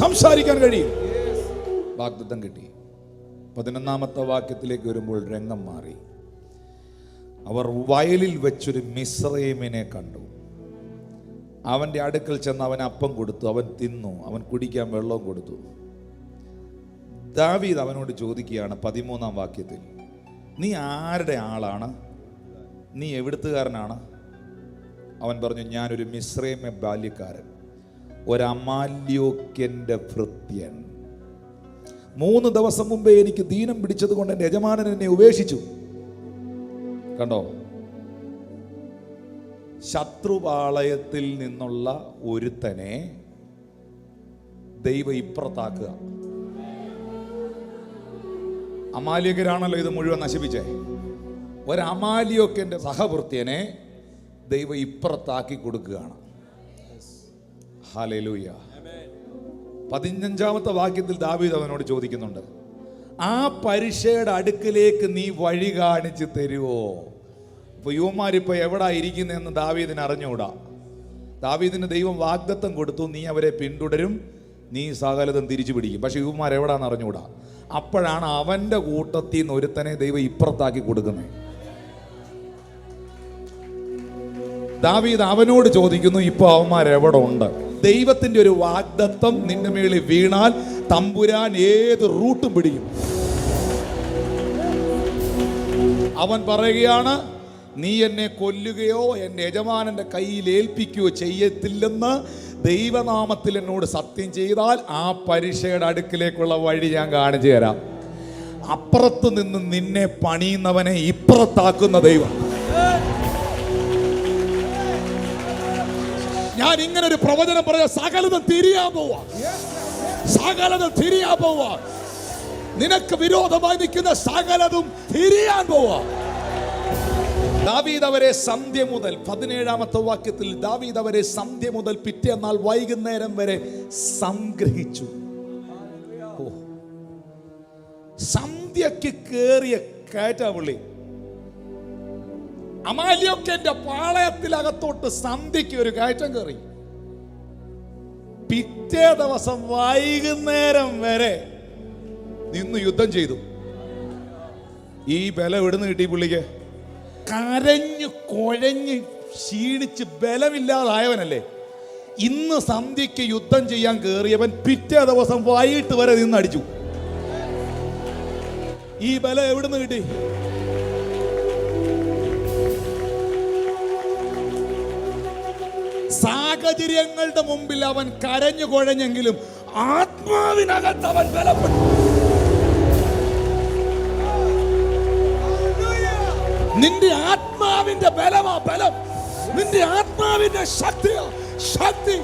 S1: സംസാരിക്കാൻ കഴിയും. വാഗ്ദത്തം കിട്ടി. 11-ാമത്തെ വാക്യത്തിലേക്ക് വരുമ്പോൾ രംഗം മാറി. അവർ വയലിൽ വെച്ചൊരു മിസ്രയീമിനെ കണ്ടു. അവൻ്റെ അടുക്കൽ ചെന്ന് അവൻ അപ്പം കൊടുത്തു, അവൻ തിന്നു, അവൻ കുടിക്കാൻ വെള്ളവും കൊടുത്തു. ദാവീദ് അവനോട് ചോദിക്കുകയാണ് 13-ാം വാക്യത്തിൽ, നീ ആരുടെ ആളാണ്? നീ എവിടുത്തുകാരനാണ്? അവൻ പറഞ്ഞു, ഞാനൊരു മിസ്രയീമ്യ ബാല്യക്കാരൻ, ഒരമാല്യോക്യന്റെ ഭൃത്യൻ. 3 ദിവസം മുമ്പേ എനിക്ക് ദീനം പിടിച്ചത് കൊണ്ട് എൻ്റെ യജമാനൻ എന്നെ ഉപേക്ഷിച്ചു. കണ്ടോ, ശത്രുപാളയത്തിൽ നിന്നുള്ള ഒരുത്തനെ ദൈവം ഇപ്പുറത്താക്കുക. അമാലിയകരാണല്ലോ ഇത് മുഴുവൻ നശിപ്പിച്ചേ. ഒരമാലിയോക്കൻ്റെ സഹഭൃത്യനെ ദൈവം ഇപ്പുറത്താക്കി കൊടുക്കുകയാണ്. ഹല്ലേലൂയ. 15-ാമത്തെ വാക്യത്തിൽ ദാവീദ് അവനോട് ചോദിക്കുന്നുണ്ട്, ആ പരീക്ഷയുടെ അടുക്കിലേക്ക് നീ വഴി കാണിച്ചു തരുവോ? ഇപ്പൊ യുവമാരിപ്പോ എവിടാ ഇരിക്കുന്നതെന്ന് ദാവീദിന് അറിഞ്ഞുകൂടാ. ദാവീദിന് ദൈവം വാഗ്ദത്തം കൊടുത്തു, നീ അവരെ പിന്തുടരും, നീ സകലതും തിരിച്ചു പിടിക്കും. പക്ഷെ യുവമാർ എവിടാന്ന് അറിഞ്ഞുകൂടാ. അപ്പോഴാണ് അവന്റെ കൂട്ടത്തിൽ നിന്ന് ഒരുത്തനെ ദൈവം ഇപ്പുറത്താക്കി കൊടുക്കുന്നത്. ദാവീദ് അവനോട് ചോദിക്കുന്നു, ഇപ്പൊ അവന്മാർ എവിടെ ഉണ്ട്? ദൈവത്തിന്റെ ഒരു വാഗ്ദത്തം നിന്റെ മേളിൽ വീണാൽ തമ്പുരാൻ ഏത് റൂട്ടും പിടിക്കും. അവൻ പറയുകയാണ്, നീ എന്നെ കൊല്ലുകയോ എൻ്റെ യജമാനന്റെ കയ്യിൽ ഏൽപ്പിക്കുകയോ ചെയ്യത്തില്ലെന്ന് ദൈവനാമത്തിൽ എന്നോട് സത്യം ചെയ്താൽ ആ പരീക്ഷയുടെ അടുക്കിലേക്കുള്ള വഴി ഞാൻ കാണിച്ചു തരാം. അപ്പുറത്ത് നിന്ന് നിന്നെ പണിയുന്നവനെ ഇപ്പുറത്താക്കുന്ന ദൈവം. ഞാൻ ഇങ്ങനെ ഒരു പ്രവചനം പറയാ, സകലതും തിരിയാൻ പോവാ, സകലതും തിരിയാൻ പോവാ. നിനക്ക് വിരോധമായി നിൽക്കുന്ന സകലതും തിരിയാൻ പോവാ. ദാവീദ് അവരെ സന്ധ്യ മുതൽ 17-ാമത്തെ വാക്യത്തിൽ ദാവീദ് അവരെ സന്ധ്യ മുതൽ പിറ്റേന്നാൾ വൈകുന്നേരം വരെ സംഗ്രഹിച്ചു. സന്ധ്യക്ക് കേറിയ കയറ്റപുള്ളി അമാല്യോക്യന്റെ പാളയത്തിലകത്തോട്ട് സന്ധ്യക്ക് ഒരു കയറ്റം കയറി. പിറ്റേ ദിവസം വൈകുന്നേരം വരെ നിന്ന് യുദ്ധം ചെയ്തു. ഈ ബലം എവിടുന്ന് കിട്ടി പുള്ളിക്ക്? കരഞ്ഞു കുഴഞ്ഞ് ക്ഷീണിച്ച് ബലമില്ലാതായവനല്ലേ. ഇന്ന് സന്ധ്യക്ക് യുദ്ധം ചെയ്യാൻ കയറിയവൻ പിറ്റേ ദിവസം വൈകിട്ട് വരെ നിന്നടിച്ചു. ഈ ബലം എവിടുന്ന് കിട്ടി? സാഹചര്യങ്ങളുടെ മുമ്പിൽ അവൻ കരഞ്ഞു കുഴഞ്ഞെങ്കിലും ആത്മാവിനകത്ത് അവൻ ബലപ്പെട്ടു. നിന്റെ ആത്മാവിന്റെ ബലമാ ബലം, നിന്റെ ആത്മാവിന്റെ ശക്തിയാ ശക്തി.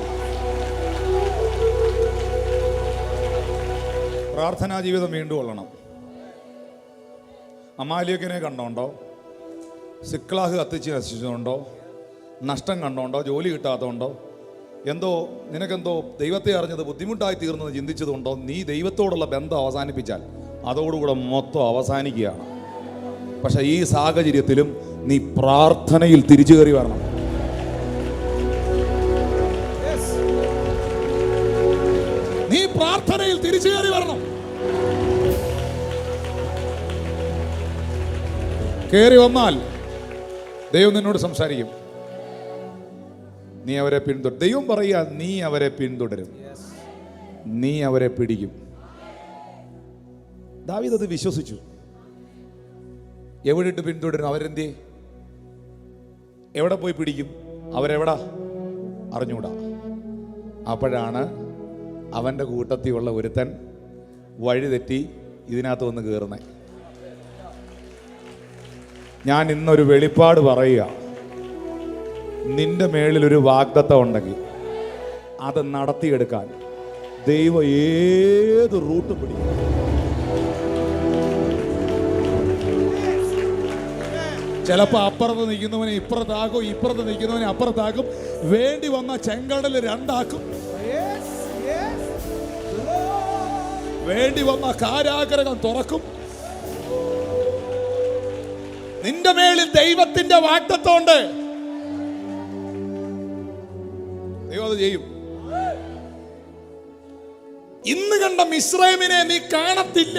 S1: പ്രാർത്ഥനാ ജീവിതം വീണ്ടും കൊള്ളണം. അമാലിയക്കനെ കണ്ടോണ്ടോ? സിക്ലാഹ് കത്തിച്ച് നശിച്ചതുകൊണ്ടോ? നഷ്ടം കണ്ടോണ്ടോ? ജോലി കിട്ടാത്തതുകൊണ്ടോ? എന്തോ നിനക്കെന്തോ ദൈവത്തെ അറിഞ്ഞത് ബുദ്ധിമുട്ടായി തീർന്നത് ചിന്തിച്ചതുകൊണ്ടോ? നീ ദൈവത്തോടുള്ള ബന്ധം അവസാനിപ്പിച്ചാൽ അതോടുകൂടെ മൊത്തം അവസാനിക്കുകയാണ്. പക്ഷെ ഈ സാഹചര്യത്തിലും നീ പ്രാർത്ഥനയിൽ തിരിച്ചു കയറി വരണം. നീ പ്രാർത്ഥനയിൽ തിരിച്ചു കയറി വരണം. കയറി വന്നാൽ ദൈവം നിന്നോട് സംസാരിക്കും. നീ അവരെ പിന്തുടരും. ദൈവം പറയുക, നീ അവരെ പിന്തുടരും, നീ അവരെ പിടിക്കും. ദാവീദ് അത് വിശ്വസിച്ചു. എവിടെ ഇട്ട് പിന്തുടരും? അവരെന്തേ? എവിടെ പോയി പിടിക്കും? അവരെവിടാ? അറിഞ്ഞൂടാ. അപ്പോഴാണ് അവൻ്റെ കൂട്ടത്തിലുള്ള ഒരുത്തൻ വഴിതെറ്റി ഇതിനകത്ത് വന്ന് കയറുന്നത്. ഞാൻ ഇന്നൊരു വെളിപ്പാട് പറയുക, നിന്റെ മേളിലൊരു വാഗ്ദത്തം ഉണ്ടെങ്കിൽ അത് നടത്തിയെടുക്കാൻ ദൈവം ഏത് റൂട്ട് പിടിക്കും. ചിലപ്പോൾ അപ്പുറത്ത് നിൽക്കുന്നവനെ ഇപ്പുറത്താക്കും, ഇപ്പുറത്ത് നിൽക്കുന്നവനെ അപ്പുറത്താക്കും. വേണ്ടി വന്ന ചെങ്കടൽ രണ്ടാക്കും. വേണ്ടി വന്ന കാരാഗ്രഹം തുറക്കും. നിന്റെ മേളിൽ ദൈവത്തിന്റെ വാഗ്ദത്തമുണ്ട്. ദൈവം അത് ചെയ്യും. ഇന്ന് കണ്ട മിസ്രൈമിനെ നീ കാണത്തില്ല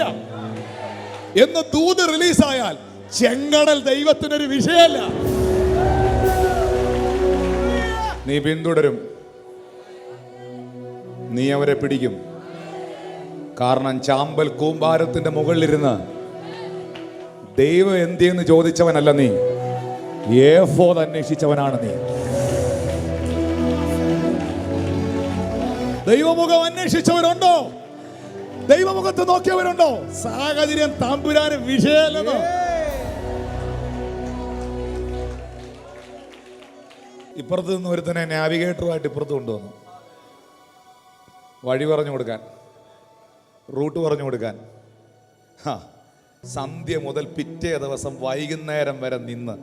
S1: എന്ന് ദൂത് റിലീസായാൽ ചെങ്കടൽ ദൈവത്തിനൊരു വിഷയമല്ല. നീ പിന്തുടരും, നീ അവരെ പിടിക്കും. കാരണം ചാമ്പൽ കൂമ്പാരത്തിന്റെ മുകളിലിരുന്ന് ദൈവം എന്തെന്ന് ചോദിച്ചവനല്ല നീ, ഏഫോദ് അന്വേഷിച്ചവനാണ് നീ. ദൈവമുഖം അന്വേഷിച്ചവരുണ്ടോ? ദൈവമുഖത്ത് നോക്കിയവരുണ്ടോ? സാഹചര്യം തമ്പുരാന് വിഷയമല്ലെന്നോ? ഇപ്പുറത്ത് നിന്ന് ഒരുത്തനെ നാവിഗേറ്ററുമായിട്ട് ഇപ്പുറത്ത് കൊണ്ടുവന്നു, വഴി പറഞ്ഞു കൊടുക്കാൻ, റൂട്ട് പറഞ്ഞു കൊടുക്കാൻ. സന്ധ്യ മുതൽ പിറ്റേ ദിവസം വൈകുന്നേരം വരെ നിന്ന്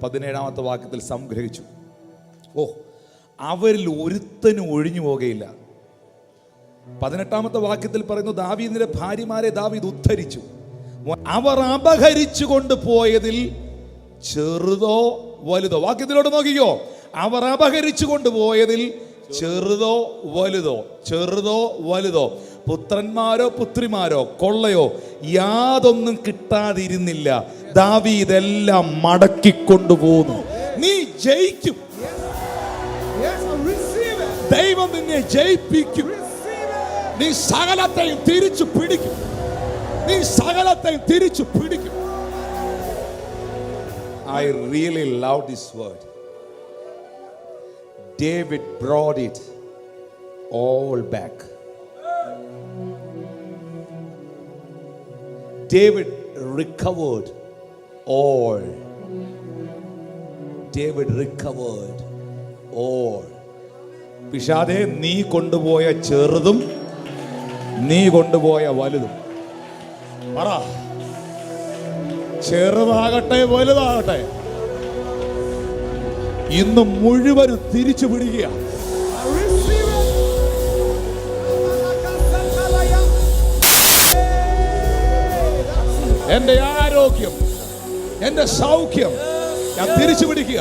S1: 17-ാമത്തെ വാക്യത്തിൽ സംഗ്രഹിച്ചു. ഓ, അവരിൽ ഒരുത്തനും ഒഴിഞ്ഞു പോകുകയില്ല. 18-ാമത്തെ വാക്യത്തിൽ പറയുന്നു, ദാവീദിന്റെ ഭാര്യമാരെ ദാവീദ് ഉദ്ധരിച്ചു. അവർ അപഹരിച്ചു കൊണ്ടുപോയതിൽ ചെറുതോ വലുതോ, വാക്യത്തിലോട്ട് നോക്കിക്കോ, അവർ അപഹരിച്ചു കൊണ്ടുപോയതിൽ ചെറുതോ വലുതോ, ചെറുതോ വലുതോ, പുത്രന്മാരോ പുത്രിമാരോ കൊള്ളയോ യാതൊന്നും കിട്ടാതിരുന്നില്ല. ദാവീദെല്ലാം മടക്കിക്കൊണ്ടുപോകുന്നു. നീ ജയിക്കും, ദൈവം നിന്നെ ജയിപ്പിക്കും. നീ സകലത്തെയും തിരിച്ചു പിടിക്കും, നീ സകലത്തെയും തിരിച്ചു പിടിക്കും. I really love this word. David brought it all back. David recovered all. David recovered all. പിശാദേ, നീ കൊണ്ടുപോയ ചെറുതും നീ കൊണ്ടുപോയ വലുതും. പറ, ചെറുതാകട്ടെ വലുതാകട്ടെ, ഇന്ന് മുഴുവനും തിരിച്ചു പിടിക്കുക. എന്റെ ആരോഗ്യം, എന്റെ സൗഖ്യം ഞാൻ തിരിച്ചു പിടിക്കുക.